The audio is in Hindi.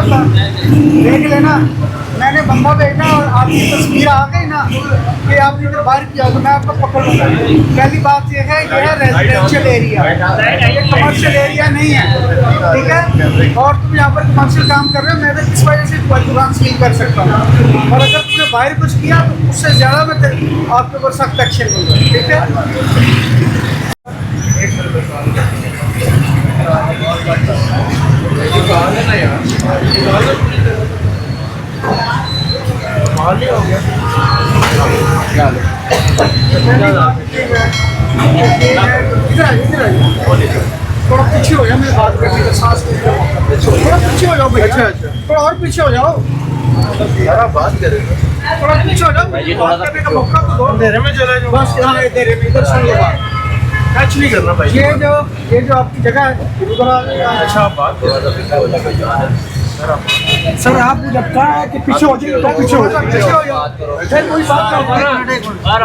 था, देख लेना। मैंने बंदा भेजना और आपकी तस्वीर आ गई ना कि आपने इधर बाहर किया तो मैं आपको पकड़ लूँगा। पहली बात ये है रेजिडेंशियल एरिया, ये कमर्शियल एरिया नहीं है, ठीक है। और तुम यहाँ पर कमर्शियल काम कर रहे हो, मैं तो किस वजह से तुम्हारी दुकान सील कर सकता हूँ। और अगर तुमने बाहर कुछ किया तो उससे ज़्यादा मैं आपके ऊपर सख्त एक्शन लूँगा, ठीक है। थोड़ा पीछे हो जाओ, मेरी बात करने का सांस थोड़ा पीछे हो जाओ भैया। अच्छा, थोड़ा और पीछे हो जाओ, बात करें। थोड़ा पीछे हो जाओ, बात करने का मौका तो दो। अंधेरे में चले जाओ, बस यहाँ अंधेरे में इधर सुन लो बात। टच नहीं करना भाई। ये जो आपकी जगह है, अच्छा बात सर, आप जब कहा है कि पीछे हो जाइए तो पीछे हो जाओ, कोई बात नहीं।